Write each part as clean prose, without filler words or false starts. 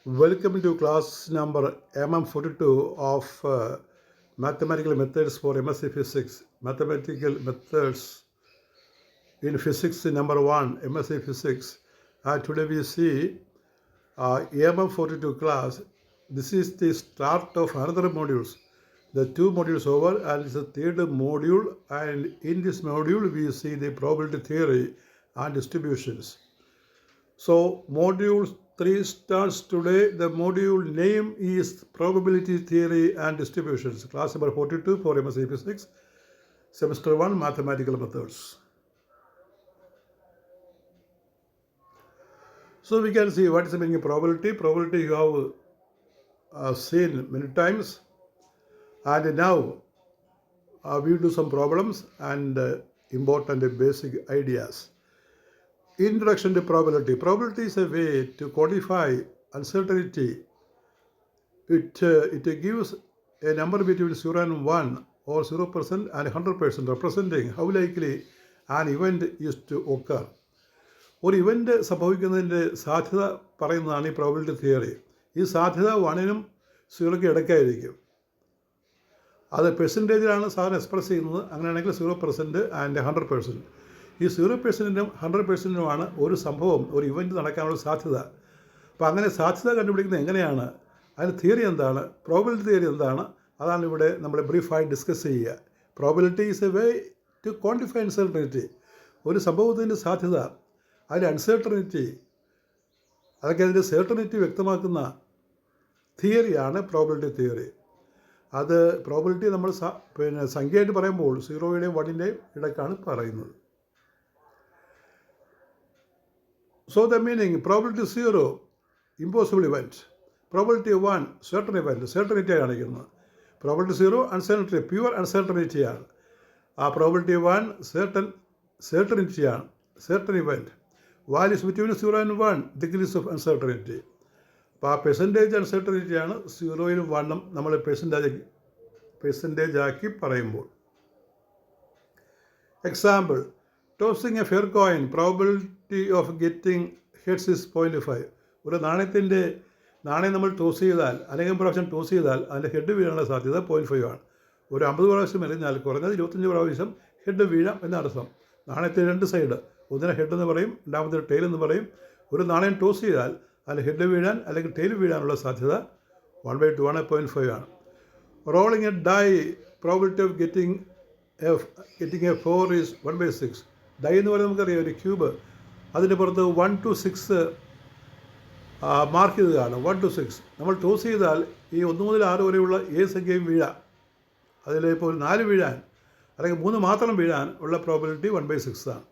Welcome to class number MM42 of Mathematical Methods for MSc Physics. Mathematical Methods in Physics number 1, MSc Physics. And today we see MM42 class. This is the start of another modules. The two modules over and it's the third module, and in this module we see the probability theory and distributions. So module 3 starts today. The module name is Probability Theory and Distributions. Class number 42 for MSc Physics, Semester 1, Mathematical Methods. So we can see what is the meaning of probability. Probability you have seen many times. And now we will do some problems and important basic ideas. Introduction to probability. Probability is a way to quantify uncertainty. It gives a number between 0 and 1 or 0% and 100%, representing how likely an event is to occur. ഒരു event സംഭവിക്കുന്നതിൻ്റെ സാധ്യത പറയുന്നതാണ് ഈ probability theory. ഈ സാധ്യത 1നും 0ക്കും ഇടയ്ക്കായിരിക്കും. അത് പെർസെൻറ്റേജിലാണ് സാധാരണ express ചെയ്യുന്നത്. അങ്ങനെയാണെങ്കിൽ 0% ആൻഡ് 100%. ഈ 0%നും 100%നുമാണ് ഒരു സംഭവം, ഒരു ഇവൻറ്റ് നടക്കാനുള്ള സാധ്യത. അപ്പോൾ അങ്ങനെ സാധ്യത കണ്ടുപിടിക്കുന്നത് എങ്ങനെയാണ്, അതിന് തിയറി എന്താണ്, പ്രോബിലിറ്റി തിയറി എന്താണ്, അതാണ് ഇവിടെ നമ്മൾ ബ്രീഫായി ഡിസ്കസ് ചെയ്യുക. Probability is a way to quantify uncertainty. ഒരു സംഭവത്തിൻ്റെ സാധ്യത, അതിൻ്റെ അൺസർട്ടനിറ്റി, അതൊക്കെ അതിൻ്റെ സെർട്ടനിറ്റി വ്യക്തമാക്കുന്ന തിയറിയാണ് പ്രോബിലിറ്റി തിയറി. അത് പ്രോബിലിറ്റി നമ്മൾ സംഖ്യയായിട്ട് പറയുമ്പോൾ 0യുടെയും 1ൻ്റെയും ഇടയ്ക്കാണ് പറയുന്നത്. So the meaning, probability 0, impossible event. Probability 1, certain event, certainty കാണിക്കുന്നത്. Probability 0, uncertainty, pure uncertainty ആണ്. ആ probability 1, certainty ആണ്, certain event. Values between 0 and 1, degrees of uncertainty. അപ്പോൾ ആ പെർസെൻറ്റേജ് അൺസർട്ടനിറ്റി ആണ് 0നും 1നും നമ്മൾ പെർസെൻറ്റേജ് ആക്കി പറയുമ്പോൾ. Example, tossing a fair coin, probability of getting heads is 0.5. ഒരു നാണയം നമ്മൾ ടോസ് ചെയ്താൽ, അല്ലെങ്കിൽ പ്രാവശ്യം ടോസ് ചെയ്താൽ അതിൻ്റെ ഹെഡ് വീഴാനുള്ള സാധ്യത 0.5 ആണ്. ഒരു 50 പ്രാവശ്യം എറിഞ്ഞാൽ കുറഞ്ഞത് 25 പ്രാവശ്യം ഹെഡ് വീഴാം എന്നർത്ഥം. നാണയത്തിൻ്റെ രണ്ട് സൈഡ്, ഒന്നിനെ ഹെഡ് എന്ന് പറയും, രണ്ടാമത്തെ ടെയിൽ എന്ന് പറയും. ഒരു നാണയം ടോസ് ചെയ്താൽ അതിൽ ഹെഡ് വീഴാൻ അല്ലെങ്കിൽ ടെയിൽ വീഴാനുള്ള സാധ്യത 1/2 ആണ്, 0.5 ആണ്. Rolling a die, probability of getting a 4 is 1/6. Die എന്ന് പറയുന്നത് നമുക്കറിയാം, ഒരു ക്യൂബ്, അതിൻ്റെ പുറത്ത് 1 to 6 മാർക്ക് ചെയ്തതാണ്. 1 to 6 നമ്മൾ ടോസ് ചെയ്താൽ ഈ 1 മുതൽ 6 വരെയുള്ള ഏത് സംഖ്യയും വീഴാം. അതിൽ ഇപ്പോൾ 4 വീഴാൻ അല്ലെങ്കിൽ 3 മാത്രം വീഴാൻ ഉള്ള പ്രോബിലിറ്റി 1/6 ആണ്.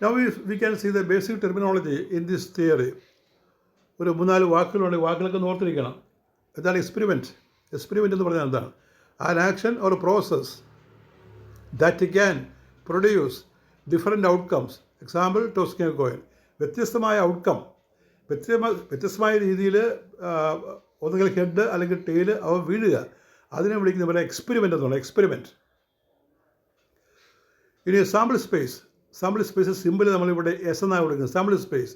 Now we can see the basic terminology in this theory. ഒരു 3-4 വാക്കുകളുണ്ട്, വാക്കുകളൊക്കെ ഓർത്തിരിക്കണം. എന്താണ് എക്സ്പെരിമെൻറ്റ്? എക്സ്പെരിമെൻ്റ് എന്ന് പറഞ്ഞാൽ എന്താണ്? An action or process that can produce different outcomes. Example, tossing A coin. വ്യത്യസ്തമായ ഔട്ട്കം, വ്യത്യസ്തമായ രീതിയിൽ ഒന്നുകിൽ ഹെഡ് അല്ലെങ്കിൽ ടെയിൽ അവ വീഴുക, അതിനെ വിളിക്കുന്ന പോലെ എക്സ്പെരിമെൻ്റ് എന്നാണ്. എക്സ്പെരിമെൻറ്റ്. ഇനി sample space. Sample space simple നമ്മളിവിടെ എസ് എന്നാണ് കൊടുക്കുന്നത്. Sample space,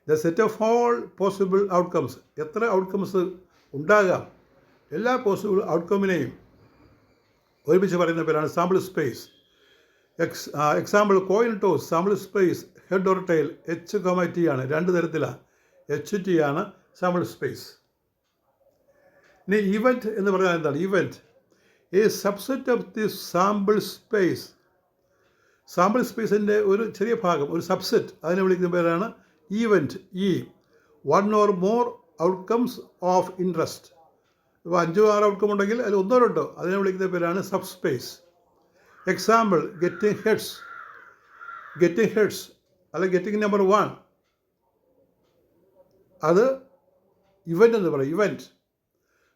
the set of all possible outcomes. എത്ര ഔട്ട്കംസ് ഉണ്ടാകാം, എല്ലാ പോസിബിൾ ഔട്ട്കമ്മിനെയും ഒരുമിച്ച് പറയുന്ന പേരാണ് sample space. Example, coin toss, sample space head or tail, H, T ആണ്. 2 തരത്തിലാണ്, HT ആണ് സാമ്പിൾ സ്പേസ്. ഇനി ഇവൻറ്റ് എന്ന് പറഞ്ഞാൽ എന്താണ്? Event a subset of the sample space. Sample സ്പേസിൻ്റെ ഒരു ചെറിയ ഭാഗം, ഒരു സബ്സെറ്റ്, അതിനെ വിളിക്കുന്ന പേരാണ് event. One or more outcomes of interest. ഇപ്പോൾ 5-6 ഔട്ട്കം ഉണ്ടെങ്കിൽ അതിൽ 1-2 അതിനെ വിളിക്കുന്ന പേരാണ് sub space. Example, getting heads അല്ലെങ്കിൽ ഗെറ്റിംഗ് നമ്പർ 1, അത് ഇവൻ്റ് എന്ന് പറയും, ഇവൻറ്റ്.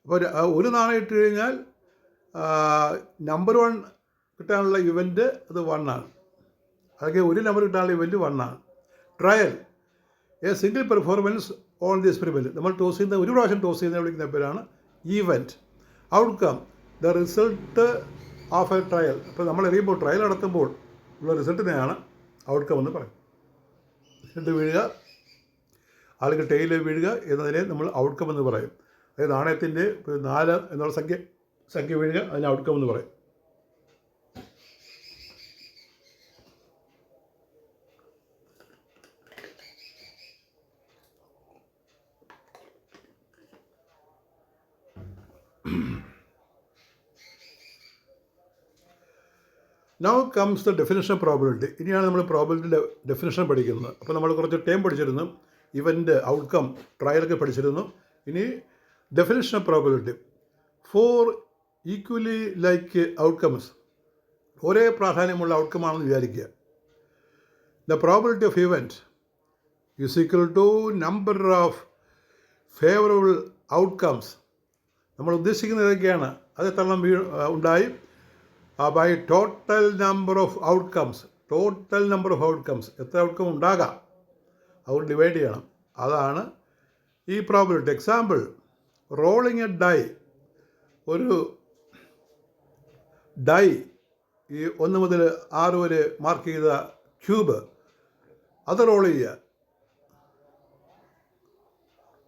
അപ്പോൾ ഒരു നാണയം ഇട്ട് കഴിഞ്ഞാൽ നമ്പർ 1 കിട്ടാനുള്ള ഇവൻറ്റ് അത് 1 ആണ്. അതൊക്കെ ഒരു നമ്പർ കിട്ടാനുള്ള ഇവൻറ്റ് 1 ആണ്. Trial, A single performance on the experiment. നമ്മൾ ടോസ് ചെയ്യുന്ന, ഒരു പ്രാവശ്യം ടോസ് ചെയ്യുന്ന വിളിക്കുന്ന പേരാണ് event. Outcome, the result of A trial. അപ്പോൾ നമ്മൾ എറിയുമ്പോൾ, ട്രയൽ നടത്തുമ്പോൾ ഉള്ള റിസൾട്ടിനെയാണ് ഔട്ട്കം എന്ന് പറയും. ഹെഡ് വീഴുക, അല്ലെങ്കിൽ ടെയിൽ വീഴുക എന്നതിനെ നമ്മൾ ഔട്ട്കം എന്ന് പറയും. അതായത് നാണയത്തിൻ്റെ 4 എന്നുള്ള സംഖ്യ വീഴുക അതിന് ഔട്ട്കം എന്ന് പറയും. Now comes the definition of probability. ഇനിയാണ് നമ്മൾ പ്രോബിലിറ്റിയുടെ ഡെഫിനിഷൻ പഠിക്കുന്നത്. അപ്പോൾ നമ്മൾ കുറച്ച് ടൈം പഠിച്ചിരുന്നു, ഇവൻ്റ്, ഔട്ട്കം, ട്രയലൊക്കെ പഠിച്ചിരുന്നു. ഇനി definition of probability. 4 equally like outcomes, ഒരേ പ്രാധാന്യമുള്ള ഔട്ട്കമാണെന്ന് വിചാരിക്കുക. The probability of event is equal to number of favourable outcomes. നമ്മൾ ഉദ്ദേശിക്കുന്നത് ഏതൊക്കെയാണ്, അത് എത്രണ്ണം ഉണ്ടായി, by total number of outcomes. Total number of outcomes, എത്ര ഔട്ട്കം ഉണ്ടാകാം അതുകൊണ്ട് ഡിവൈഡ് ചെയ്യണം. അതാണ് ഈ probability. Example, rolling a die. ഒരു ഡൈ, ഈ 1 മുതൽ 6 വരെ മാർക്ക് ചെയ്ത ക്യൂബ്, അത് റോൾ ചെയ്യുക.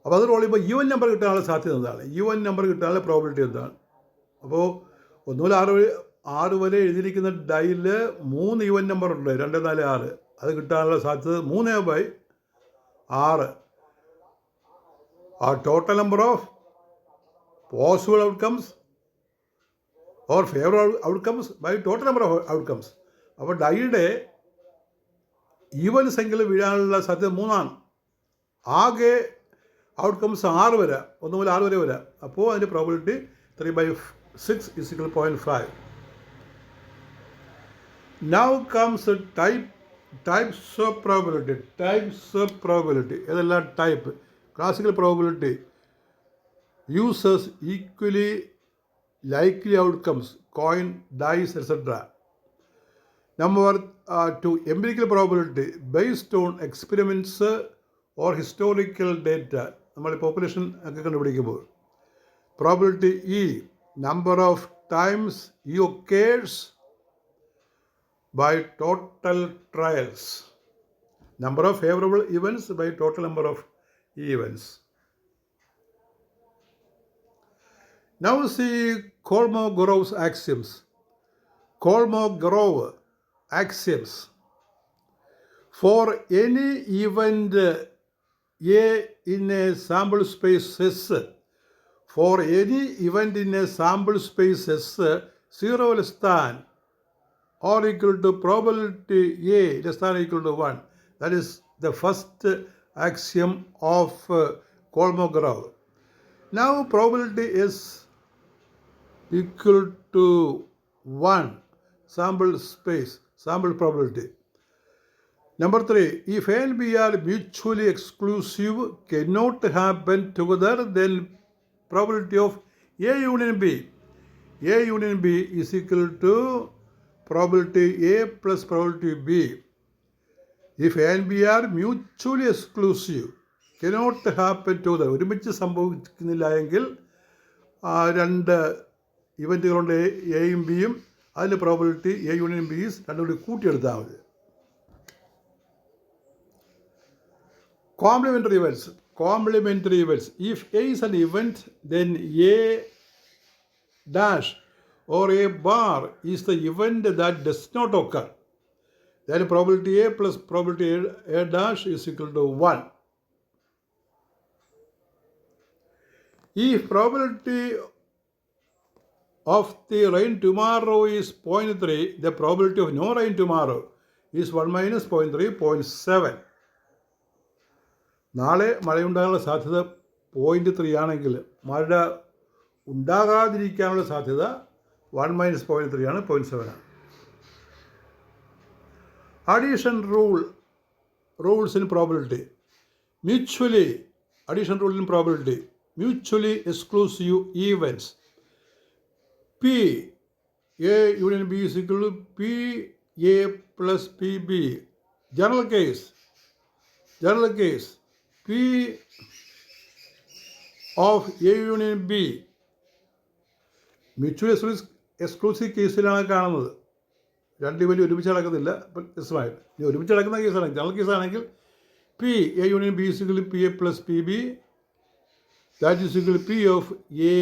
അപ്പോൾ അത് റോൾ ചെയ്യുമ്പോൾ ഈവൻ നമ്പർ കിട്ടാനുള്ള സാധ്യത എന്താണ്, ഈവൻ നമ്പർ കിട്ടാനുള്ള പ്രോബിലിറ്റി എന്താണ്. അപ്പോൾ 1 മുതൽ 6 വരെ എഴുതിയിരിക്കുന്ന ഡൈയിൽ 3 ഈവൻ നമ്പർ ഉണ്ട്, 2, 4, 6. അത് കിട്ടാനുള്ള സാധ്യത 3/6. ആ total number of possible outcomes or favourable outcomes by total number of outcomes. അപ്പോൾ ഡൈയുടെ ഈവൻ സംഖ്യയിൽ വീഴാനുള്ള സാധ്യത 3ആണ്. ആകെ ഔട്ട്കംസ് 6 വരെ, 1 മുതൽ 6 വരെ വരാം. അപ്പോൾ അതിൻ്റെ probability 3/6 is equal to 0.5. Now comes the types of probability. Types of probability. ഏതെല്ലാം type? Classical probability uses equally likely outcomes, coin, dice, etc. Number 2, empirical probability based on experiments or historical data. നമ്മൾ population ഒക്കെ കണ്ടുപിടിക്കുമ്പോൾ probability E, number of times E occurs by total trials. Number of favorable events by total number of events. Now see Kolmogorov axioms. Kolmogorov axioms. For any event A in a sample space S, for any event in a sample space S, 0 less than or equal to probability A less than or equal to 1. That is the first axiom of Kolmogorov. Now probability is equal to 1, sample space, sample probability. Number 3, if A and B are mutually exclusive, cannot happen together, then probability of A union B. A union B is equal to probability A plus probability B. If A and B are mutually exclusive, cannot happen together. ഒരുമിച്ച് സംഭവിക്കുന്നില്ല എങ്കിൽ 2 ഇവൻറ്റുകളുണ്ട്, എയും ബിയും. അതിൻ്റെ probability A union B is രണ്ടും കൂടി കൂട്ടിയെടുത്താൽ മതി. Complementary events. Complementary events. If A is an event, then A dash or A bar is the event that does not occur. Then probability A plus probability A dash is equal to 1. If probability of the rain tomorrow is 0.3, the probability of no rain tomorrow is 1 minus 0.3, 0.7. നാളെ മഴയുണ്ടാകാനുള്ള സാധ്യത 0.3 ആണെങ്കിൽ മഴ ഉണ്ടാകാതിരിക്കാനുള്ള സാധ്യത 1 minus 0.3 ആണ്, 0.7 ആണ്. Addition rules in probability. Addition rule in probability, mutually exclusive events. P A union B is equal to P A plus P B. General case P of A union B. Mutually exclusive കേസിലാണ് കാണുന്നത്. 2 event ഒരുമിച്ച് നടക്കുന്നില്ല, വ്യത്യസ്തമായിട്ട്. ഇനി ഒരുമിച്ച് നടക്കുന്ന കേസാണെങ്കിൽ, general കേസാണെങ്കിൽ P, A union B is equal to PA plus PB. That is equal to P of A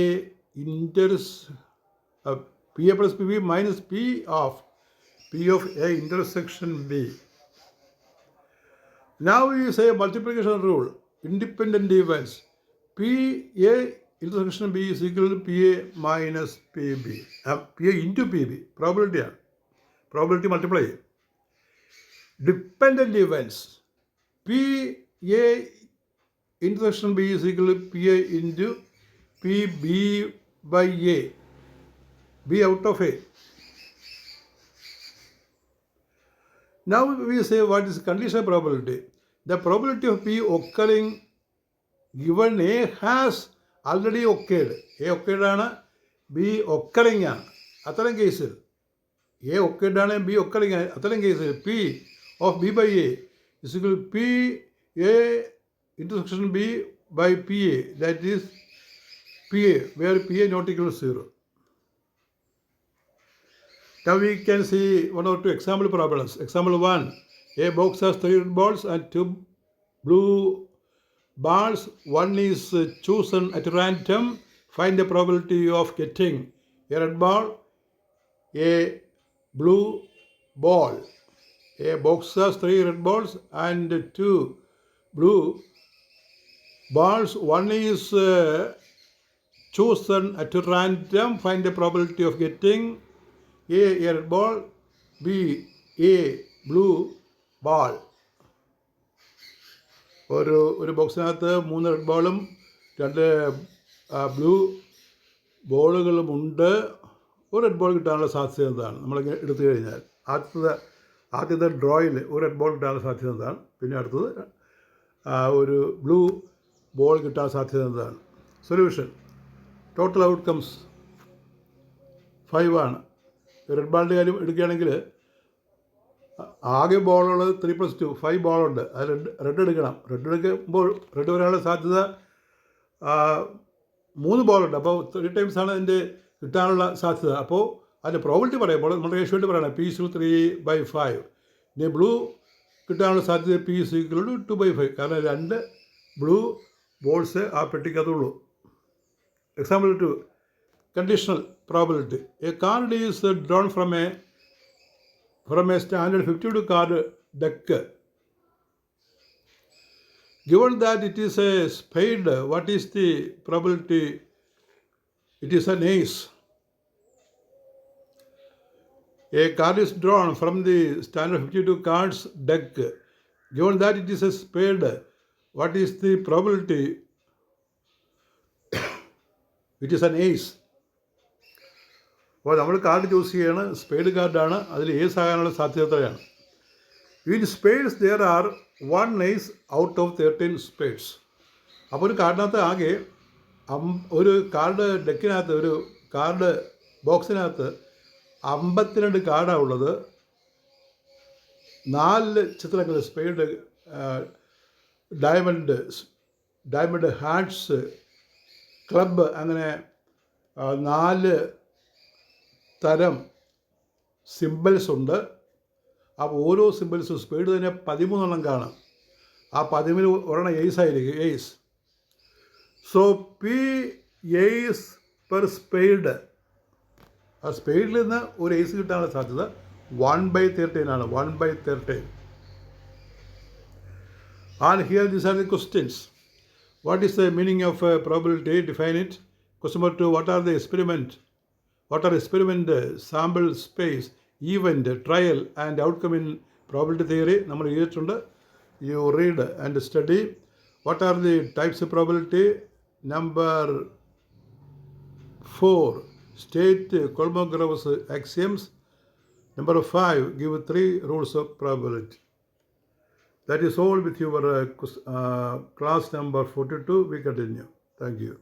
PA plus PB minus P of A intersection B. Now we say multiplication rule. Independent events. PA intersection B is equal to PA minus PB. PA into PB. Probability multiply. Dependent events. PA intersection B is equal to PA into PB by A. B out of A. Now we say what is conditional probability. The probability of P occurring given A has already occurred. A occurred ആണ്, B occurring ആണ്. അത്തരം കേസിൽ A occurred ആണ്, B occurring ആണ്. അത്തരം കേസിൽ P of B by A is equal to P A intersection B by PA. That is PA, where PA not equal to 0. Now we can see one or two example problems. Example 1. A box has 3 red balls and 2 blue balls. One is chosen at random. Find the probability of getting a red ball, a blue ball. A box has 3 red balls and 2 blue balls. One is chosen at random. Find the probability of getting A red ball, B a blue ball. ഒരു ബോക്സിനകത്ത് 3 red ബോളും 2 blue ബോളുകളും ഉണ്ട്. ഒരു red ball കിട്ടാനുള്ള സാധ്യത എന്താണ്? നമ്മളിങ്ങനെ എടുത്തു കഴിഞ്ഞാൽ ആദ്യത്തെ ഡ്രോയിൽ ഒരു റെഡ് ബോൾ കിട്ടാനുള്ള സാധ്യത എന്താണ്? പിന്നെ അടുത്തത് ഒരു ബ്ലൂ ബോൾ കിട്ടാൻ സാധ്യത എന്താണ്? സൊല്യൂഷൻ. ടോട്ടൽ ഔട്ട്കംസ് 5 ആണ്. റെഡ് ബോളിൻ്റെ കാര്യം എടുക്കുകയാണെങ്കിൽ ആകെ ബോളുള്ളത് 3+2 5 ബോളുണ്ട്. അത് റെഡ് എടുക്കണം. റെഡ് എടുക്കുമ്പോൾ റെഡ് വരാനുള്ള സാധ്യത 3 ബോളുണ്ട്. അപ്പോൾ 3 ടൈംസ് ആണ് അതിൻ്റെ കിട്ടാനുള്ള സാധ്യത. അപ്പോൾ അതിൻ്റെ പ്രോബിലിറ്റി പറയുമ്പോൾ നമ്മുടെ റേഷ്യോ ആയിട്ട് പറയണം P/3/5. ഇനി ബ്ലൂ കിട്ടാനുള്ള സാധ്യത P=2/5. കാരണം 2 ബ്ലൂ ബോൾസ് ആ പെട്ടിക്കകത്തുള്ളൂ. Example 2. Conditional probability. A card is drawn from a standard 52 card deck. Given that it is a spade, what is the probability? It is an ace. A card is drawn from the standard 52 cards deck. Given that it is a spade, what is the probability? It is an ace. അപ്പോൾ നമ്മൾ card choose ചെയ്യാണ്. Spade കാർഡാണ്. അതിൽ ace ആകാനുള്ള സാധ്യത എത്രയാണ്? In spades there are 1 ace out of 13 spades. അപ്പോൾ ഒരു കാർഡിനകത്ത് ആകെ ഒരു കാർഡ് ഡെക്കിനകത്ത് ഒരു കാർഡ് ബോക്സിനകത്ത് 52 കാർഡാണ് ഉള്ളത്. 4 ചിത്രങ്ങൾ സ്പേഡ്, ഡയമണ്ട്, ഹാർട്ട്സ്, ക്ലബ്ബ്, അങ്ങനെ 4 തരം സിമ്പിൾസ് ഉണ്ട്. അപ്പോൾ ഓരോ സിമ്പിൾസും സ്പേഡ് തന്നെ 13 കാണാം. ആ 13 ഒരെണ്ണം ഏസ് ആയിരിക്കും, ace. So P ace per spade. ആ സ്പേഡിൽ നിന്ന് ഒരു ഏസ് കിട്ടാനുള്ള സാധ്യത 1/13 ആണ്. 1/13. And here these are the questions. What is the meaning of probability? Define it. Question number 2. What are experiment, sample space, event, trial and outcome in probability theory? നമ്മൾ എഴുതിയിട്ടുണ്ട്. You read and study. What are the types of probability? Number 4. State Kolmogorov axioms. Number 5. Give 3 rules of probability. That is all with your class number 42. We continue. Thank you.